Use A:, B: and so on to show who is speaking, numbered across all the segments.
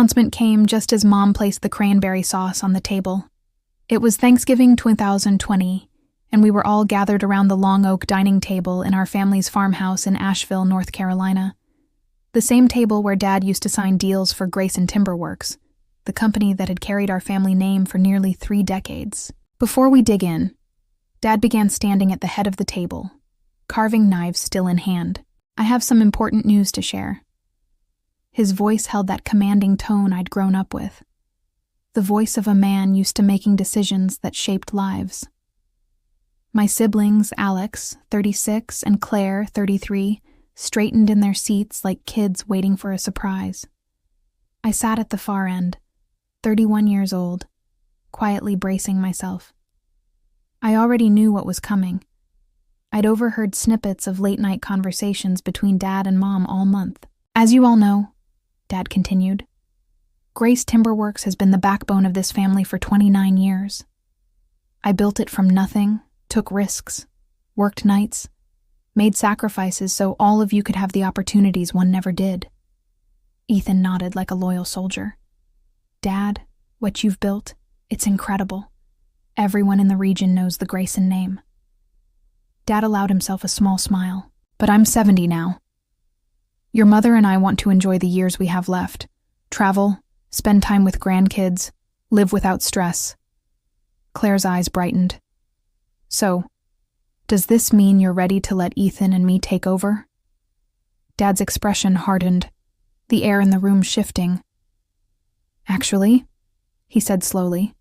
A: announcement came just as Mom placed the cranberry sauce on the table. It was Thanksgiving 2020, and we were all gathered around the long oak dining table in our family's farmhouse in Asheville, North Carolina. The same table where Dad used to sign deals for Grayson Timber Works, the company that had carried our family name for nearly 3 decades. Before we dig in, Dad began standing at the head of the table, carving knives still in hand. "I have some important news to share." His voice held that commanding tone I'd grown up with, the voice of a man used to making decisions that shaped lives. My siblings, Alex, 36, and Claire, 33, straightened in their seats like kids waiting for a surprise. I sat at the far end, 31 years old, quietly bracing myself. I already knew what was coming. I'd overheard snippets of late-night conversations between Dad and Mom all month. "As you all know," Dad continued, "Grace Timber Works has been the backbone of this family for 29 years. I built it from nothing, took risks, worked nights, made sacrifices so all of you could have the opportunities one never did." Ethan nodded like a loyal soldier. "Dad, what you've built, it's incredible. Everyone in the region knows the Grayson name." Dad allowed himself a small smile. "But I'm 70 now. Your mother and I want to enjoy the years we have left. Travel, spend time with grandkids, live without stress." Claire's eyes brightened. "So, does this mean you're ready to let Ethan and me take over?" Dad's expression hardened, the air in the room shifting. "Actually," he said slowly,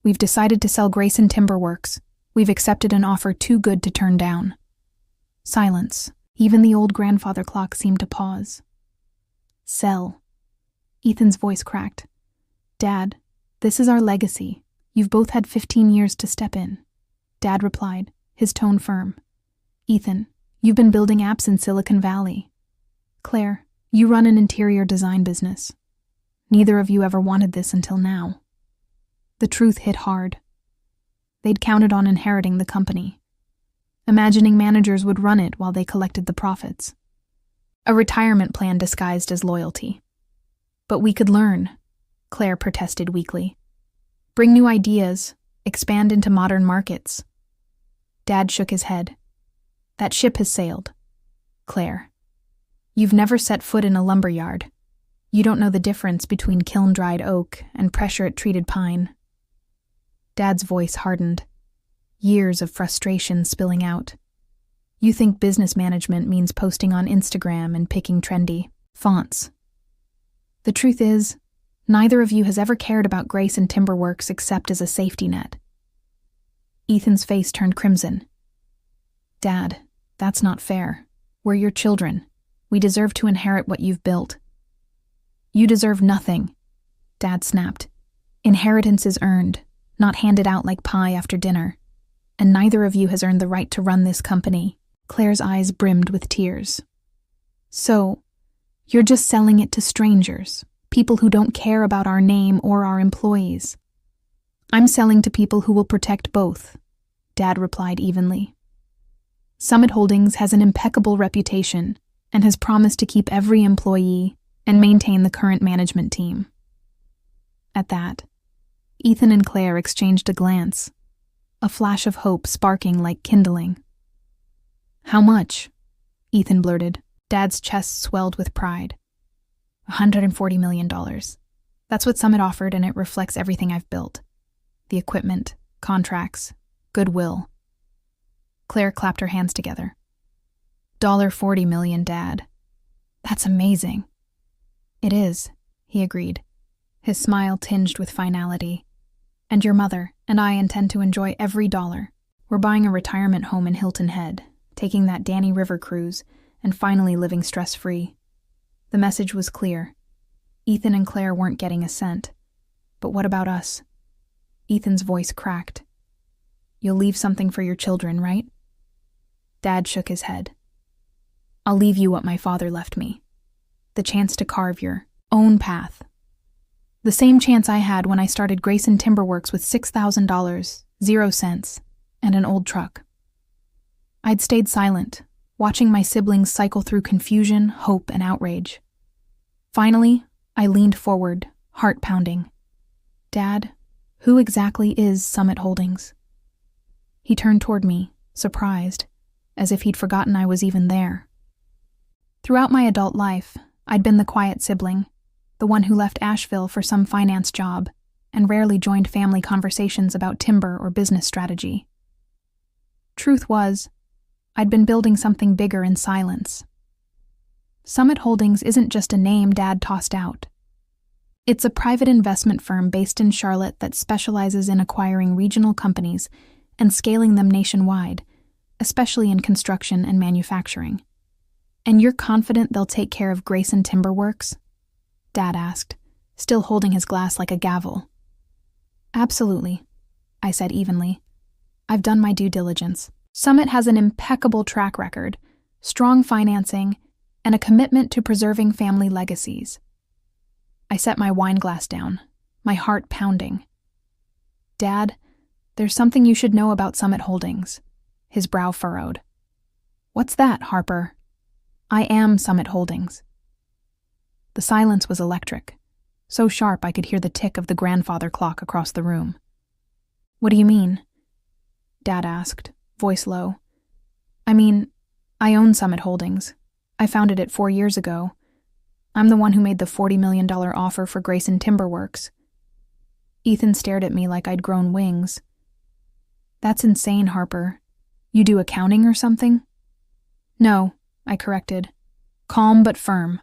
A: "we've decided to sell Grayson Timber Works. We've accepted an offer too good to turn down." Silence. Even the old grandfather clock seemed to pause. "Sell." Ethan's voice cracked. "Dad, this is our legacy. You've both had 15 years to step in." Dad replied, his tone firm. "Ethan, you've been building apps in Silicon Valley. Claire, you run an interior design business. Neither of you ever wanted this until now." The truth hit hard. They'd counted on inheriting the company, imagining managers would run it while they collected the profits. A retirement plan disguised as loyalty. "But we could learn," Claire protested weakly. "Bring new ideas, expand into modern markets." Dad shook his head. "That ship has sailed. Claire, you've never set foot in a lumber yard. You don't know the difference between kiln-dried oak and pressure-treated pine." Dad's voice hardened, years of frustration spilling out. "You think business management means posting on Instagram and picking trendy fonts. The truth is, neither of you has ever cared about Grayson Timber Works except as a safety net." Ethan's face turned crimson. "Dad, that's not fair. We're your children. We deserve to inherit what you've built." "You deserve nothing," Dad snapped. "Inheritance is earned, not handed out like pie after dinner. And neither of you has earned the right to run this company." Claire's eyes brimmed with tears. "So, you're just selling it to strangers, people who don't care about our name or our employees." "I'm selling to people who will protect both," Dad replied evenly. "Summit Holdings has an impeccable reputation and has promised to keep every employee and maintain the current management team." At that, Ethan and Claire exchanged a glance, a flash of hope sparking like kindling. "How much?" Ethan blurted. Dad's chest swelled with pride. $140 million. That's what Summit offered, and it reflects everything I've built. The equipment, contracts, goodwill. Claire clapped her hands together. $40 million, Dad. That's amazing." "It is," he agreed, his smile tinged with finality. "And your mother and I intend to enjoy every dollar. We're buying a retirement home in Hilton Head, taking that Danny River cruise, and finally living stress-free." The message was clear. Ethan and Claire weren't getting a cent. But what about us? Ethan's voice cracked. "You'll leave something for your children, right?" Dad shook his head. "I'll leave you what my father left me. The chance to carve your own path. The same chance I had when I started Grayson Timber Works with $6,000, 0 cents, and an old truck." I'd stayed silent, watching my siblings cycle through confusion, hope, and outrage. Finally, I leaned forward, heart pounding. Dad, who exactly is Summit Holdings? He turned toward me, surprised, as if he'd forgotten I was even there. Throughout my adult life, I'd been the quiet sibling, the one who left Asheville for some finance job and rarely joined family conversations about timber or business strategy. Truth was, I'd been building something bigger in silence. Summit Holdings isn't just a name Dad tossed out. It's a private investment firm based in Charlotte that specializes in acquiring regional companies and scaling them nationwide, especially in construction and manufacturing. And you're confident they'll take care of Grayson Timber Works? Dad asked, still holding his glass like a gavel. Absolutely, I said evenly. I've done my due diligence. Summit has an impeccable track record, strong financing, and a commitment to preserving family legacies. I set my wine glass down, my heart pounding. Dad, there's something you should know about Summit Holdings. His brow furrowed. What's that, Harper? I am Summit Holdings. The silence was electric, so sharp I could hear the tick of the grandfather clock across the room. What do you mean? Dad asked, voice low. I mean, I own Summit Holdings. I founded it 4 years ago. I'm the one who made the $40 million offer for Grayson Timber Works. Ethan stared at me like I'd grown wings. That's insane, Harper. You do accounting or something? No, I corrected. Calm but firm.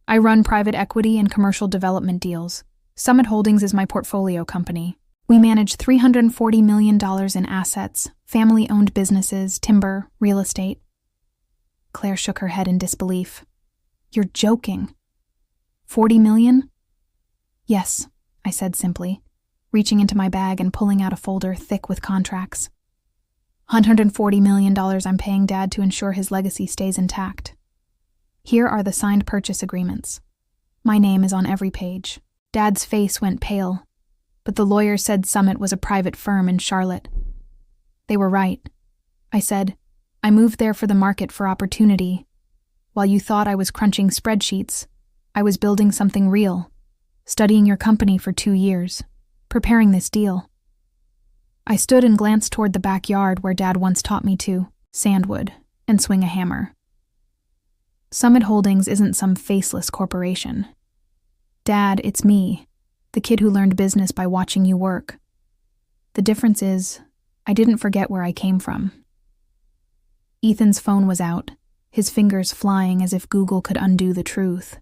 A: I run private equity and commercial development deals. Summit Holdings is my portfolio company. We manage $340 million in assets, family-owned businesses, timber, real estate. Claire shook her head in disbelief. You're joking. 40 million? Yes, I said simply, reaching into my bag and pulling out a folder thick with contracts. $140 million I'm paying Dad to ensure his legacy stays intact. Here are the signed purchase agreements. My name is on every page. Dad's face went pale, but the lawyer said Summit was a private firm in Charlotte. They were right. I said, I moved there for the market for opportunity. While you thought I was crunching spreadsheets, I was building something real, studying your company for 2 years, preparing this deal. I stood and glanced toward the backyard where Dad once taught me to sandwood and swing a hammer. Summit Holdings isn't some faceless corporation. Dad, it's me, the kid who learned business by watching you work. The difference is, I didn't forget where I came from. Ethan's phone was out, his fingers flying as if Google could undo the truth.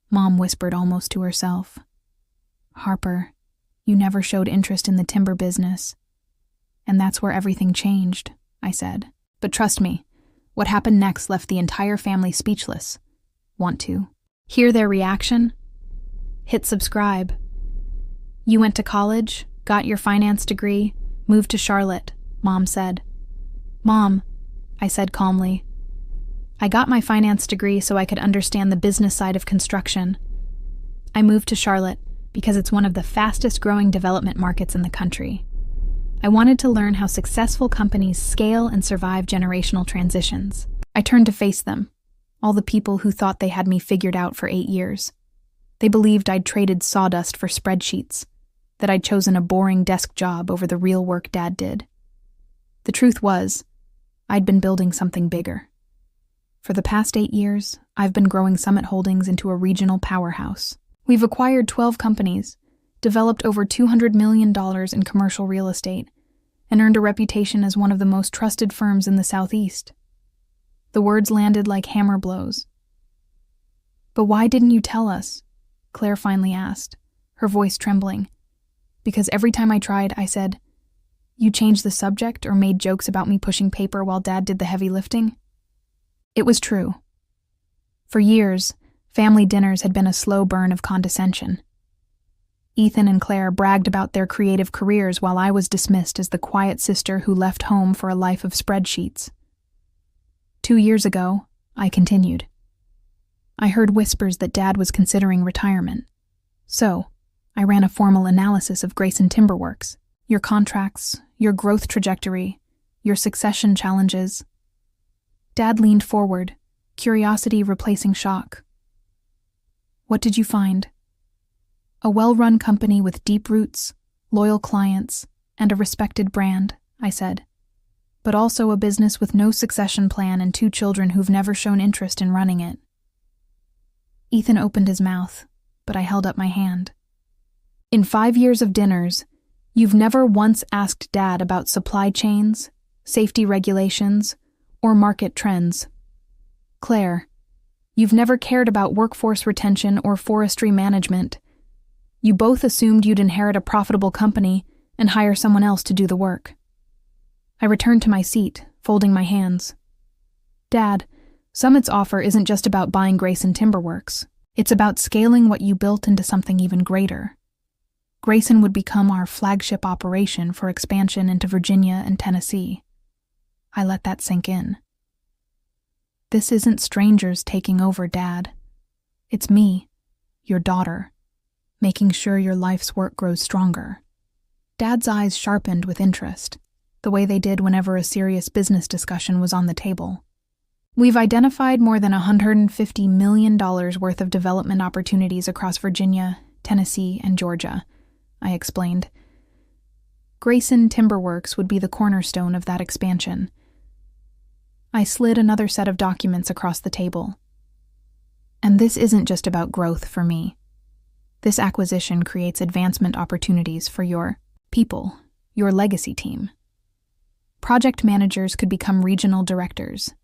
A: Mom whispered almost to herself. Harper, you never showed interest in the timber business. And that's where everything changed, I said. But trust me, what happened next left the entire family speechless. Want to hear their reaction? Hit subscribe. You went to college, got your finance degree, moved to Charlotte, Mom said. Mom, I said calmly. I got my finance degree so I could understand the business side of construction. I moved to Charlotte because it's one of the fastest growing development markets in the country. I wanted to learn how successful companies scale and survive generational transitions. I turned to face them, all the people who thought they had me figured out for 8 years. They believed I'd traded sawdust for spreadsheets, that I'd chosen a boring desk job over the real work Dad did. The truth was, I'd been building something bigger. For the past 8 years, I've been growing Summit Holdings into a regional powerhouse. We've acquired 12 companies, developed over $200 million in commercial real estate, and earned a reputation as one of the most trusted firms in the Southeast. The words landed like hammer blows. But why didn't you tell us? Claire finally asked, her voice trembling. Because every time I tried, I said, you changed the subject or made jokes about me pushing paper while Dad did the heavy lifting? It was true. For years, family dinners had been a slow burn of condescension. Ethan and Claire bragged about their creative careers while I was dismissed as the quiet sister who left home for a life of spreadsheets. 2 years ago, I continued. I heard whispers that Dad was considering retirement. So, I ran a formal analysis of Grayson Timber Works, your contracts, your growth trajectory, your succession challenges. Dad leaned forward, curiosity replacing shock. What did you find? A well-run company with deep roots, loyal clients, and a respected brand, I said. But also a business with no succession plan and 2 children who've never shown interest in running it. Ethan opened his mouth, but I held up my hand. In 5 years of dinners, you've never once asked Dad about supply chains, safety regulations, or market trends. Claire, you've never cared about workforce retention or forestry management. You both assumed you'd inherit a profitable company and hire someone else to do the work. I returned to my seat, folding my hands. Dad, Summit's offer isn't just about buying Grayson Timberworks. It's about scaling what you built into something even greater. Grayson would become our flagship operation for expansion into Virginia and Tennessee. I let that sink in. This isn't strangers taking over, Dad. It's me, your daughter, making sure your life's work grows stronger. Dad's eyes sharpened with interest, the way they did whenever a serious business discussion was on the table. We've identified more than $150 million worth of development opportunities across Virginia, Tennessee, and Georgia, I explained. Grayson Timberworks would be the cornerstone of that expansion. I slid another set of documents across the table. And this isn't just about growth for me. This acquisition creates advancement opportunities for your people, your legacy team. Project managers could become regional directors.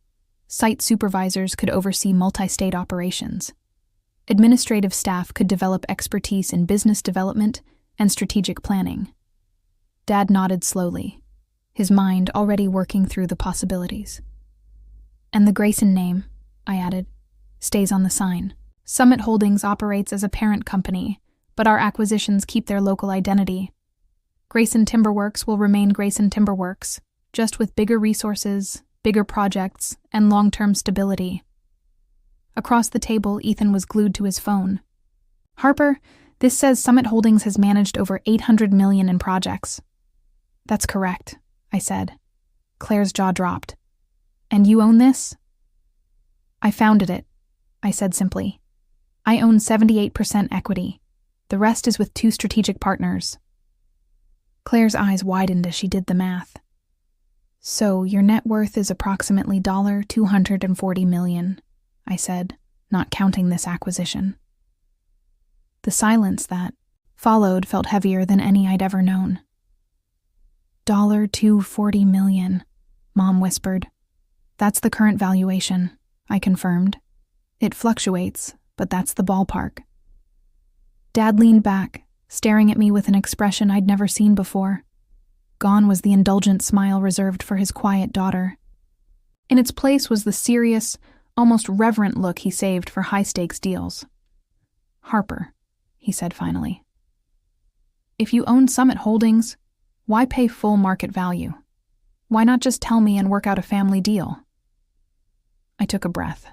A: Site supervisors could oversee multi-state operations. Administrative staff could develop expertise in business development and strategic planning. Dad nodded slowly, his mind already working through the possibilities. And the Grayson name, I added, stays on the sign. Summit Holdings operates as a parent company, but our acquisitions keep their local identity. Grayson Timberworks will remain Grayson Timberworks, just with bigger resources, bigger projects, and long-term stability. Across the table, Ethan was glued to his phone. Harper, this says Summit Holdings has managed over $800 million in projects. That's correct, I said. Claire's jaw dropped. And you own this? I founded it, I said simply. I own 78% equity. The rest is with 2 strategic partners. Claire's eyes widened as she did the math. So your net worth is approximately $240 million, I said, not counting this acquisition. The silence that followed felt heavier than any I'd ever known. $240 million, Mom whispered. That's the current valuation, I confirmed. It fluctuates, but that's the ballpark. Dad leaned back, staring at me with an expression I'd never seen before. Gone was the indulgent smile reserved for his quiet daughter. In its place was the serious, almost reverent look he saved for high-stakes deals. Harper, he said finally. If you own Summit Holdings, why pay full market value? Why not just tell me and work out a family deal? I took a breath.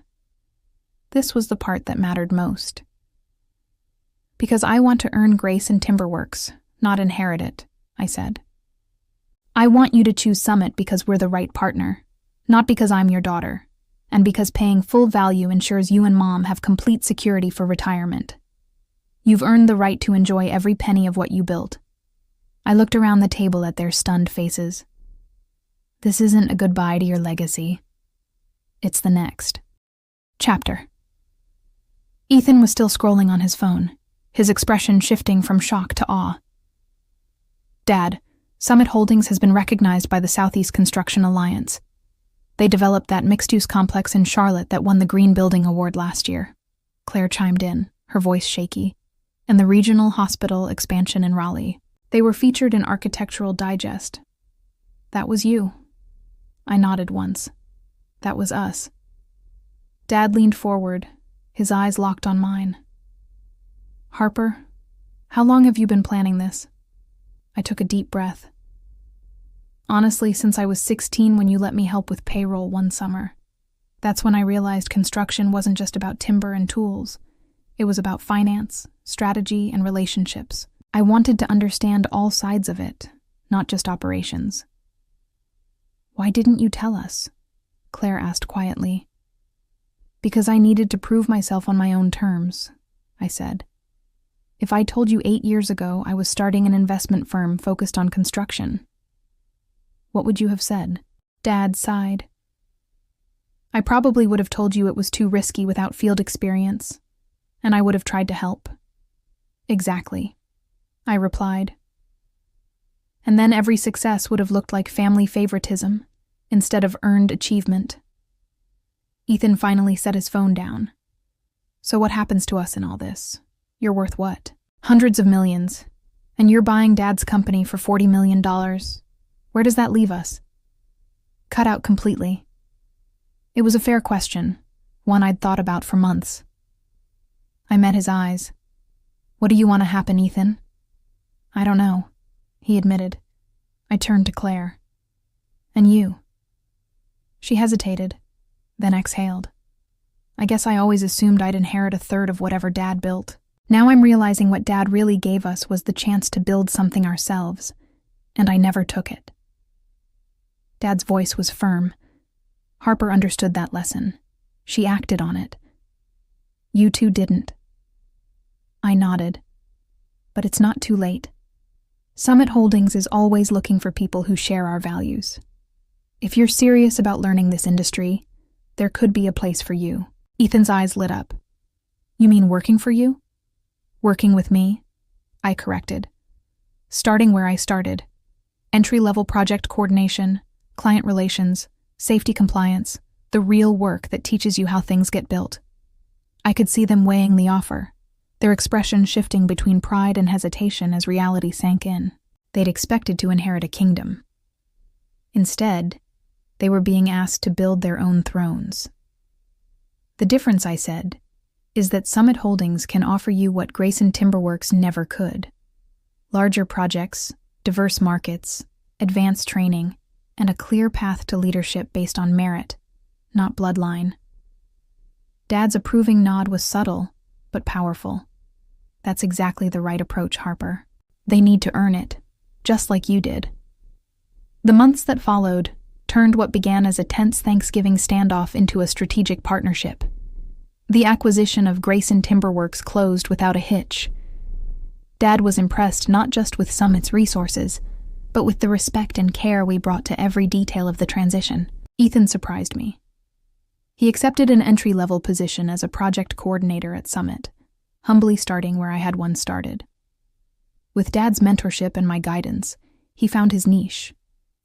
A: This was the part that mattered most. Because I want to earn Grayson Timberworks, not inherit it, I said. I want you to choose Summit because we're the right partner, not because I'm your daughter, and because paying full value ensures you and Mom have complete security for retirement. You've earned the right to enjoy every penny of what you built. I looked around the table at their stunned faces. This isn't a goodbye to your legacy. It's the next chapter. Ethan was still scrolling on his phone, his expression shifting from shock to awe. Dad, Summit Holdings has been recognized by the Southeast Construction Alliance. They developed that mixed-use complex in Charlotte that won the Green Building Award last year. Claire chimed in, her voice shaky. And the regional hospital expansion in Raleigh. They were featured in Architectural Digest. That was you. I nodded once. That was us. Dad leaned forward, his eyes locked on mine. Harper, how long have you been planning this? I took a deep breath. Honestly, since I was 16 when you let me help with payroll one summer. That's when I realized construction wasn't just about timber and tools. It was about finance, strategy, and relationships. I wanted to understand all sides of it, not just operations. Why didn't you tell us? Claire asked quietly. Because I needed to prove myself on my own terms, I said. If I told you 8 years ago I was starting an investment firm focused on construction, what would you have said? Dad sighed. I probably would have told you it was too risky without field experience, and I would have tried to help. Exactly, I replied. And then every success would have looked like family favoritism instead of earned achievement. Ethan finally set his phone down. So what happens to us in all this? You're worth what? Hundreds of millions. And you're buying Dad's company for $40 million. Where does that leave us? Cut out completely. It was a fair question, one I'd thought about for months. I met his eyes. What do you want to happen, Ethan? I don't know, he admitted. I turned to Claire. And you? She hesitated, then exhaled. I guess I always assumed I'd inherit a third of whatever Dad built. Now I'm realizing what Dad really gave us was the chance to build something ourselves, and I never took it. Dad's voice was firm. Harper understood that lesson. She acted on it. You two didn't. I nodded. But it's not too late. Summit Holdings is always looking for people who share our values. If you're serious about learning this industry, there could be a place for you. Ethan's eyes lit up. You mean working for you? Working with me? I corrected. Starting where I started. Entry-level project coordination, client relations, safety compliance, the real work that teaches you how things get built. I could see them weighing the offer, their expression shifting between pride and hesitation as reality sank in. They'd expected to inherit a kingdom. Instead, they were being asked to build their own thrones. The difference, I said, is that Summit Holdings can offer you what Grayson Timberworks never could. Larger projects, diverse markets, advanced training, and a clear path to leadership based on merit, not bloodline. Dad's approving nod was subtle, but powerful. That's exactly the right approach, Harper. They need to earn it, just like you did. The months that followed turned what began as a tense Thanksgiving standoff into a strategic partnership. The acquisition of Grayson Timberworks closed without a hitch. Dad was impressed not just with Summit's resources, but with the respect and care we brought to every detail of the transition. Ethan surprised me. He accepted an entry-level position as a project coordinator at Summit, humbly starting where I had once started. With Dad's mentorship and my guidance, he found his niche,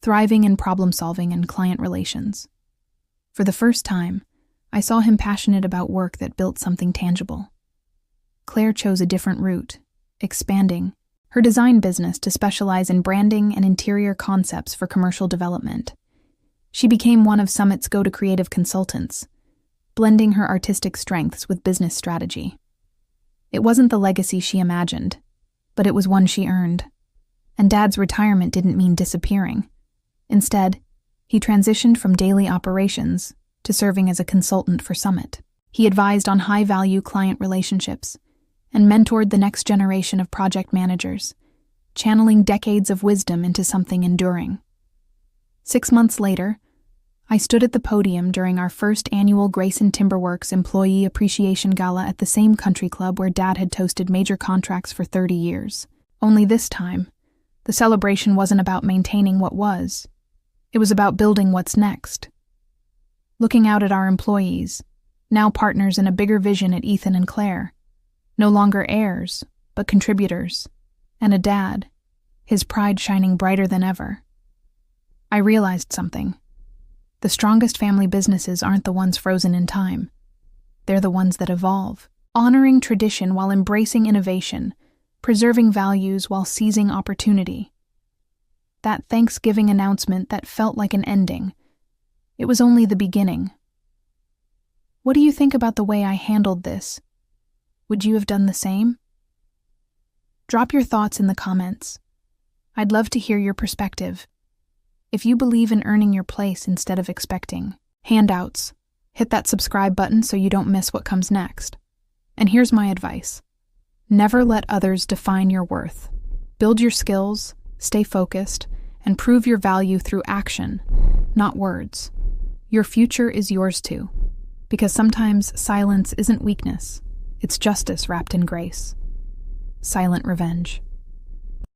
A: thriving in problem-solving and client relations. For the first time, I saw him passionate about work that built something tangible. Claire chose a different route, expanding her design business to specialize in branding and interior concepts for commercial development. She became one of Summit's go-to creative consultants, blending her artistic strengths with business strategy. It wasn't the legacy she imagined, but it was one she earned. And Dad's retirement didn't mean disappearing. Instead, he transitioned from daily operations to serving as a consultant for Summit. He advised on high-value client relationships and mentored the next generation of project managers, channeling decades of wisdom into something enduring. 6 months later, I stood at the podium during our first annual Grayson Timberworks Employee Appreciation Gala at the same country club where Dad had toasted major contracts for 30 years. Only this time, the celebration wasn't about maintaining what was. It was about building what's next. Looking out at our employees, now partners in a bigger vision at Ethan and Claire, no longer heirs, but contributors, and a dad, his pride shining brighter than ever. I realized something. The strongest family businesses aren't the ones frozen in time. They're the ones that evolve, honoring tradition while embracing innovation, preserving values while seizing opportunity. That Thanksgiving announcement that felt like an ending. It was only the beginning. What do you think about the way I handled this? Would you have done the same? Drop your thoughts in the comments. I'd love to hear your perspective. If you believe in earning your place instead of expecting handouts, hit that subscribe button so you don't miss what comes next. And here's my advice. Never let others define your worth. Build your skills, stay focused, and prove your value through action, not words. Your future is yours too, because sometimes silence isn't weakness, it's justice wrapped in grace. silent revenge.